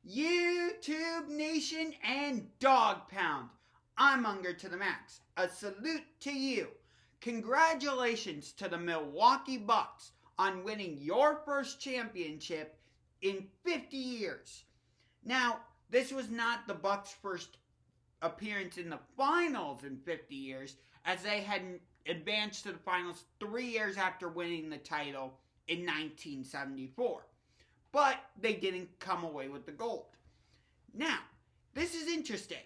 YouTube Nation and Dog Pound. I'm Unger to the Max. A salute to you. Congratulations to the Milwaukee Bucks on winning your first championship in 50 years. Now, this was not the Bucks' first appearance in the finals in 50 years, as they had advanced to the finals 3 years after winning the title in 1974. But they didn't come away with the gold. Now, this is interesting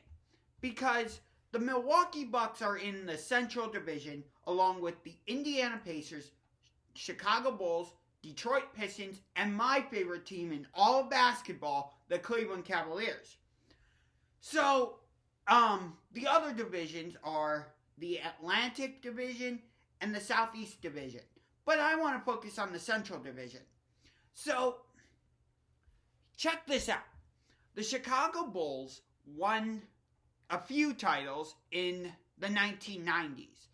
because the Milwaukee Bucks are in the Central Division along with the Indiana Pacers, Chicago Bulls, Detroit Pistons, and my favorite team in all of basketball, the Cleveland Cavaliers. So, the other divisions are the Atlantic Division and the Southeast Division. But I want to focus on the Central Division. So, check this out. The Chicago Bulls won a few titles in the 1990s.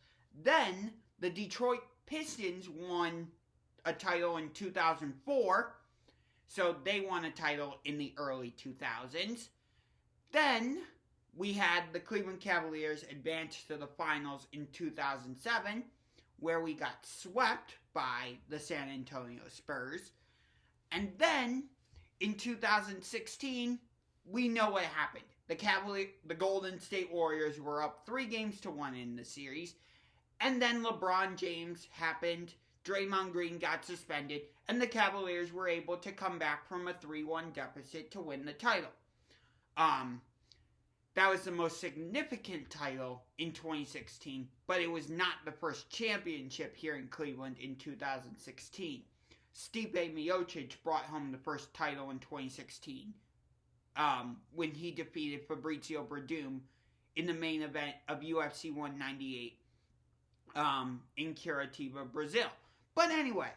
Then, the Detroit Pistons won a title in 2004. So, they won a title in the early 2000s. Then, we had the Cleveland Cavaliers advance to the finals in 2007, where we got swept by the San Antonio Spurs. And then, in 2016, we know what happened. The Golden State Warriors were up 3-1 in the series. And then LeBron James happened. Draymond Green got suspended. And the Cavaliers were able to come back from a 3-1 deficit to win the title. That was the most significant title in 2016. But it was not the first championship here in Cleveland in 2016. Stipe Miocic brought home the first title in 2016 when he defeated Fabrizio Verdum in the main event of UFC 198 in Curitiba, Brazil. But anyway,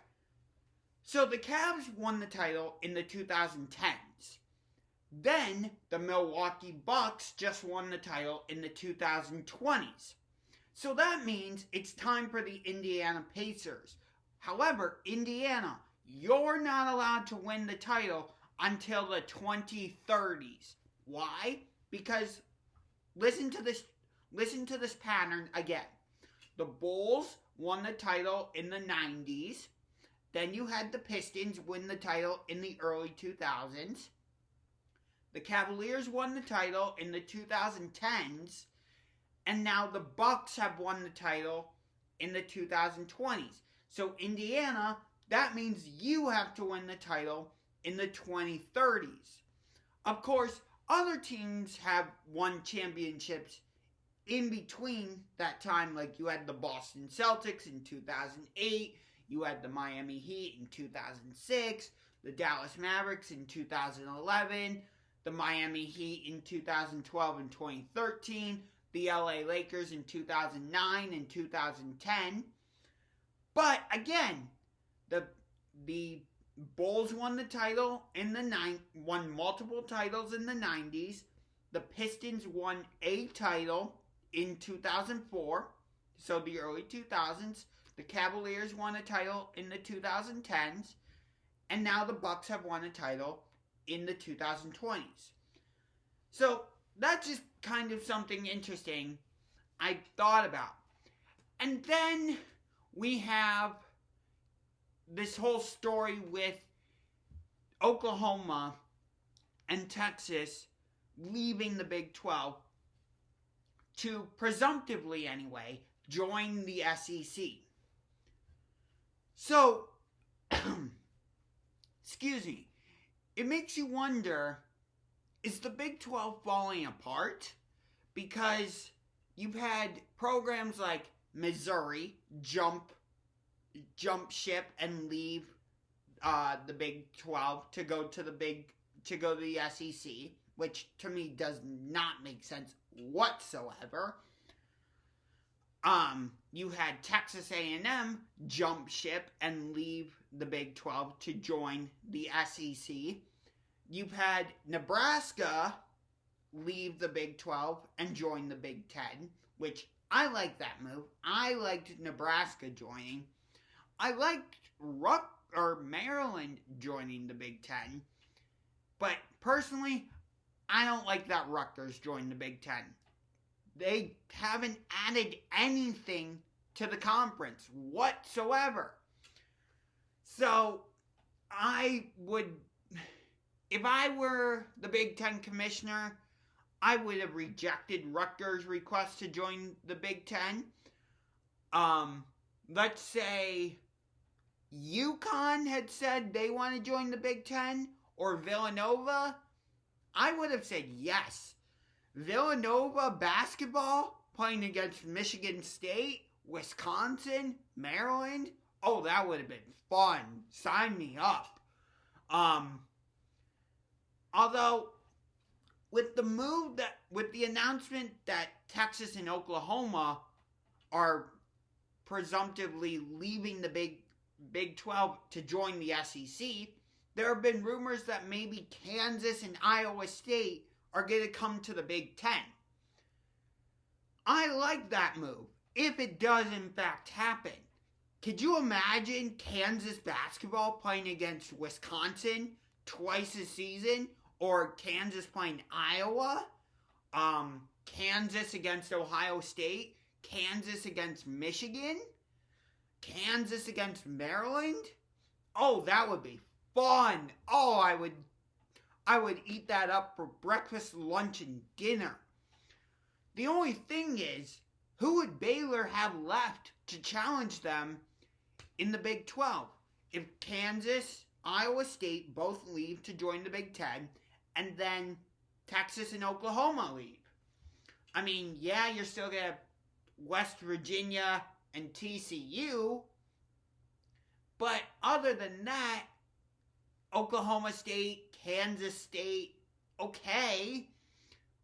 so the Cavs won the title in the 2010s. Then the Milwaukee Bucks just won the title in the 2020s. So that means it's time for the Indiana Pacers. However, Indiana, you're not allowed to win the title until the 2030s. Why? Because listen to this pattern again. The Bulls won the title in the 90s. Then you had the Pistons win the title in the early 2000s. The Cavaliers won the title in the 2010s. And now the Bucks have won the title in the 2020s. So Indiana, that means you have to win the title in the 2030s. Of course, other teams have won championships in between that time. Like you had the Boston Celtics in 2008. You had the Miami Heat in 2006. The Dallas Mavericks in 2011. The Miami Heat in 2012 and 2013. The LA Lakers in 2009 and 2010. But again, the Bulls won the title in won multiple titles in the 90s. The Pistons won a title in 2004, so the early 2000s. The Cavaliers won a title in the 2010s, and now the Bucks have won a title in the 2020s. So that's just kind of something interesting I thought about. And then we have this whole story with Oklahoma and Texas leaving the Big 12 to, presumptively anyway, join the SEC. So, excuse me, it makes you wonder, is the Big 12 falling apart? Because you've had programs like Missouri jump ship and leave the Big 12 to go to the SEC, which to me does not make sense whatsoever. You had Texas A&M jump ship and leave the Big 12 to join the SEC. You've had Nebraska leave the Big 12 and join the Big 10, which I like that move. I liked Nebraska joining. I liked Maryland joining the Big 10. But personally, I don't like that Rutgers joined the Big Ten. They haven't added anything to the conference whatsoever. So, if I were the Big Ten commissioner, I would have rejected Rutgers' request to join the Big Ten. Let's say UConn had said they want to join the Big Ten, or Villanova, I would have said yes. Villanova basketball playing against Michigan State, Wisconsin, Maryland. Oh, that would have been fun. Sign me up. Although, with the announcement that Texas and Oklahoma are presumptively leaving the Big 12 to join the SEC, there have been rumors that maybe Kansas and Iowa State are going to come to the Big Ten. I like that move, if it does in fact happen. Could you imagine Kansas basketball playing against Wisconsin twice a season? Or Kansas playing Iowa? Kansas against Ohio State? Kansas against Michigan? Kansas against Maryland? Oh, that would be fun. Oh, I would eat that up for breakfast, lunch, and dinner. The only thing is, who would Baylor have left to challenge them in the Big 12? If Kansas, Iowa State both leave to join the Big 10, and then Texas and Oklahoma leave. I mean, yeah, you're still going to have West Virginia and TCU, but other than that, Oklahoma State, Kansas State, okay,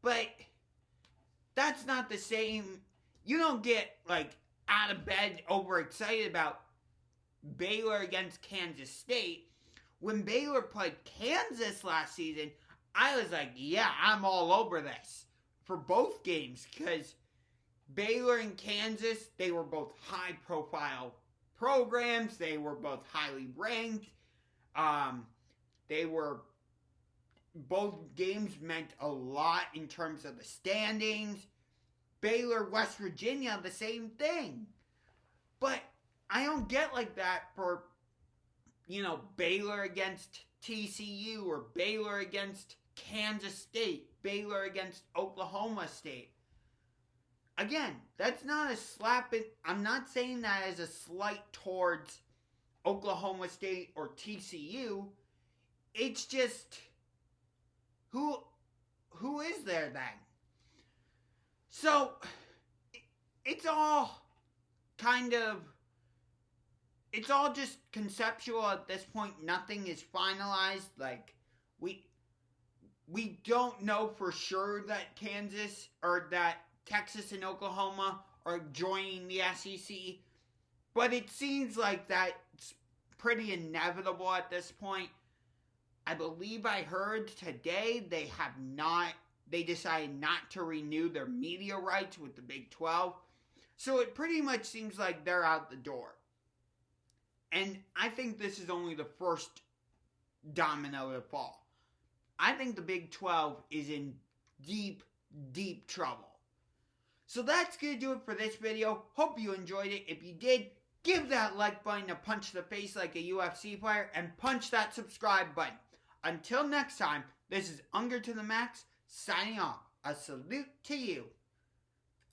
but that's not the same. You don't get, out of bed overexcited about Baylor against Kansas State. When Baylor played Kansas last season, I was like, yeah, I'm all over this for both games, because Baylor and Kansas, they were both high-profile programs. They were both highly ranked. Both games meant a lot in terms of the standings. Baylor, West Virginia, the same thing. But I don't get like that for, Baylor against TCU, or Baylor against Kansas State, Baylor against Oklahoma State. Again, that's not a slap in. I'm not saying that as a slight towards Oklahoma State or TCU. It's just, who is there then? So, it's all just conceptual at this point. Nothing is finalized. We don't know for sure that Kansas or that Texas and Oklahoma are joining the SEC, but it seems like that's pretty inevitable at this point. I believe I heard today they decided not to renew their media rights with the Big 12, so it pretty much seems like they're out the door. And I think this is only the first domino to fall. I think the Big 12 is in deep, deep trouble. So that's going to do it for this video. Hope you enjoyed it. If you did, give that like button a punch to the face like a UFC player, and punch that subscribe button. Until next time, this is Unger to the Max, signing off. A salute to you.